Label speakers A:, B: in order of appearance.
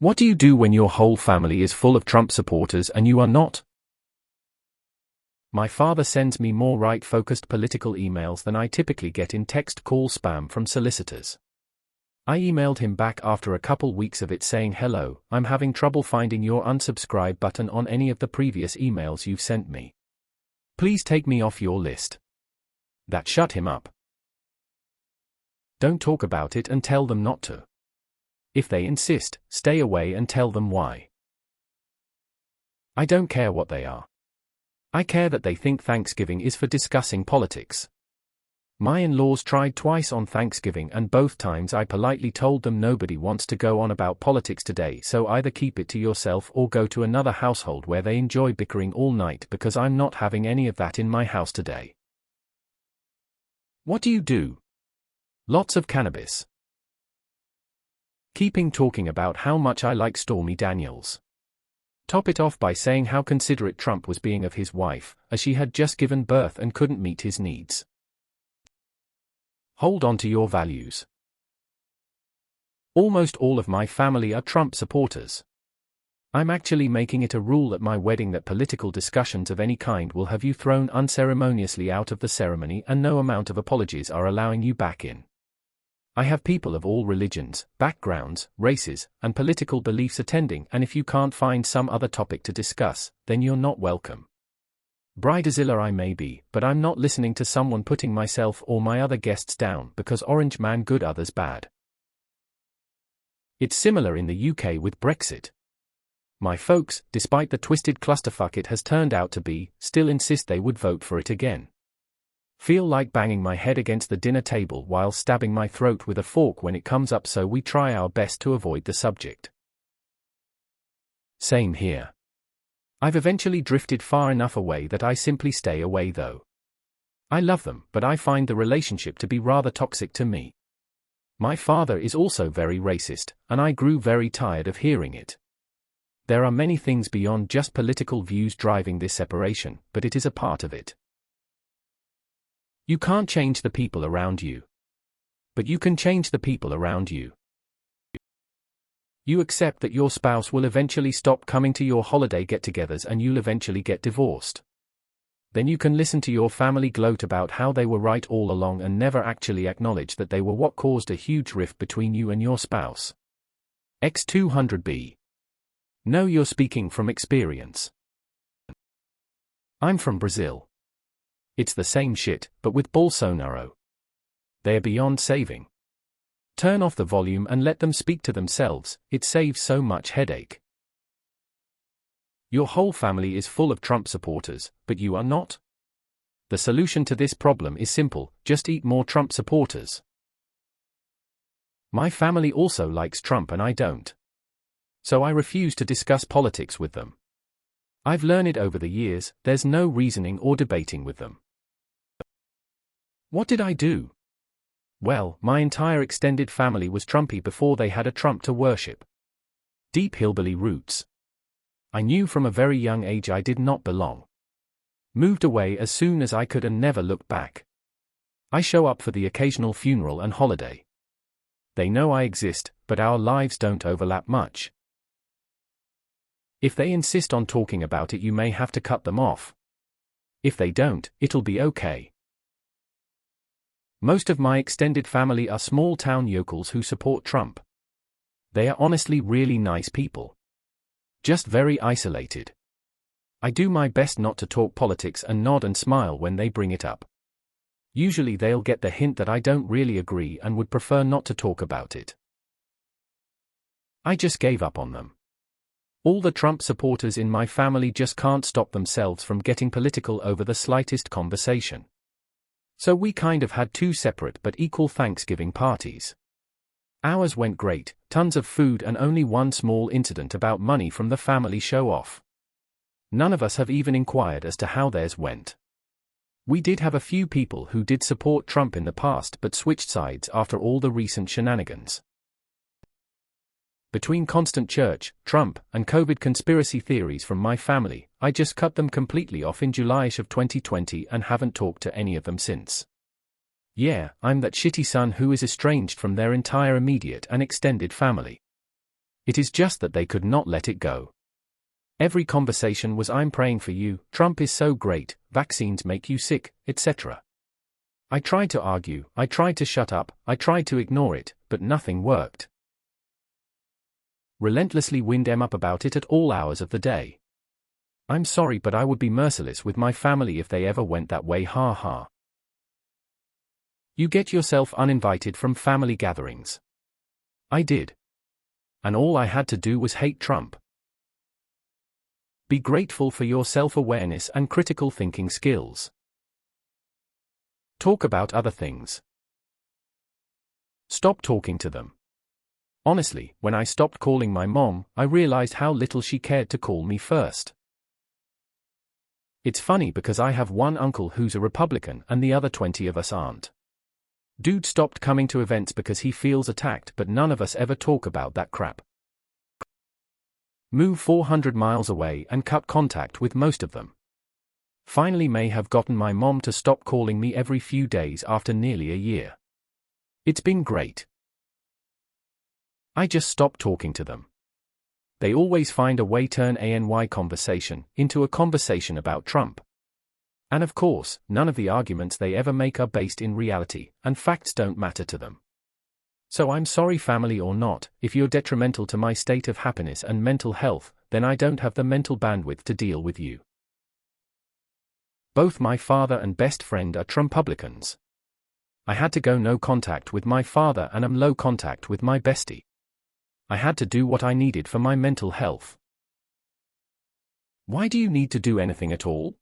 A: What do you do when your whole family is full of Trump supporters and you are not? My father sends me more right-focused political emails than I typically get in text call spam from solicitors. I emailed him back after a couple weeks of it saying, "Hello, I'm having trouble finding your unsubscribe button on any of the previous emails you've sent me. Please take me off your list." That shut him up. Don't talk about it and tell them not to. If they insist, stay away and tell them why. I don't care what they are. I care that they think Thanksgiving is for discussing politics. My in-laws tried twice on Thanksgiving and both times I politely told them nobody wants to go on about politics today, so either keep it to yourself or go to another household where they enjoy bickering all night, because I'm not having any of that in my house today. What do you do? Lots of cannabis. Keeping talking about how much I like Stormy Daniels. Top it off by saying how considerate Trump was being of his wife, as she had just given birth and couldn't meet his needs. Hold on to your values. Almost all of my family are Trump supporters. I'm actually making it a rule at my wedding that political discussions of any kind will have you thrown unceremoniously out of the ceremony and no amount of apologies are allowing you back in. I have people of all religions, backgrounds, races, and political beliefs attending, and if you can't find some other topic to discuss, then you're not welcome. Bridezilla I may be, but I'm not listening to someone putting myself or my other guests down because orange man good others bad. It's similar in the UK with Brexit. My folks, despite the twisted clusterfuck it has turned out to be, still insist they would vote for it again. Feel like banging my head against the dinner table while stabbing my throat with a fork when it comes up, so we try our best to avoid the subject. Same here. I've eventually drifted far enough away that I simply stay away though. I love them, but I find the relationship to be rather toxic to me. My father is also very racist, and I grew very tired of hearing it. There are many things beyond just political views driving this separation, but it is a part of it. You can't change the people around you. But you can change the people around you. You accept that your spouse will eventually stop coming to your holiday get-togethers and you'll eventually get divorced. Then you can listen to your family gloat about how they were right all along and never actually acknowledge that they were what caused a huge rift between you and your spouse. X200B. No, you're speaking from experience. I'm from Brazil. It's the same shit, but with Bolsonaro. They're beyond saving. Turn off the volume and let them speak to themselves, it saves so much headache. Your whole family is full of Trump supporters, but you are not? The solution to this problem is simple, just eat more Trump supporters. My family also likes Trump and I don't. So I refuse to discuss politics with them. I've learned over the years, there's no reasoning or debating with them. What did I do? Well, my entire extended family was Trumpy before they had a Trump to worship. Deep hillbilly roots. I knew from a very young age I did not belong. Moved away as soon as I could and never looked back. I show up for the occasional funeral and holiday. They know I exist, but our lives don't overlap much. If they insist on talking about it, you may have to cut them off. If they don't, it'll be okay. Most of my extended family are small-town yokels who support Trump. They are honestly really nice people. Just very isolated. I do my best not to talk politics and nod and smile when they bring it up. Usually they'll get the hint that I don't really agree and would prefer not to talk about it. I just gave up on them. All the Trump supporters in my family just can't stop themselves from getting political over the slightest conversation. So we kind of had two separate but equal Thanksgiving parties. Ours went great, tons of food and only one small incident about money from the family show-off. None of us have even inquired as to how theirs went. We did have a few people who did support Trump in the past but switched sides after all the recent shenanigans. Between constant church, Trump, and COVID conspiracy theories from my family, I just cut them completely off in July-ish of 2020 and haven't talked to any of them since. Yeah, I'm that shitty son who is estranged from their entire immediate and extended family. It is just that they could not let it go. Every conversation was "I'm praying for you, Trump is so great, vaccines make you sick, etc." I tried to argue, I tried to shut up, I tried to ignore it, but nothing worked. Relentlessly wind them up about it at all hours of the day. I'm sorry, but I would be merciless with my family if they ever went that way, ha ha. You get yourself uninvited from family gatherings. I did. And all I had to do was hate Trump. Be grateful for your self-awareness and critical thinking skills. Talk about other things. Stop talking to them. Honestly, when I stopped calling my mom, I realized how little she cared to call me first. It's funny because I have one uncle who's a Republican and the other 20 of us aren't. Dude stopped coming to events because he feels attacked, but none of us ever talk about that crap. Move 400 miles away and cut contact with most of them. Finally may have gotten my mom to stop calling me every few days after nearly a year. It's been great. I just stopped talking to them. They always find a way to turn any conversation into a conversation about Trump. And of course, none of the arguments they ever make are based in reality, and facts don't matter to them. So I'm sorry, family or not, if you're detrimental to my state of happiness and mental health, then I don't have the mental bandwidth to deal with you. Both my father and best friend are Trumpublicans. I had to go no contact with my father and am low contact with my bestie. I had to do what I needed for my mental health. Why do you need to do anything at all?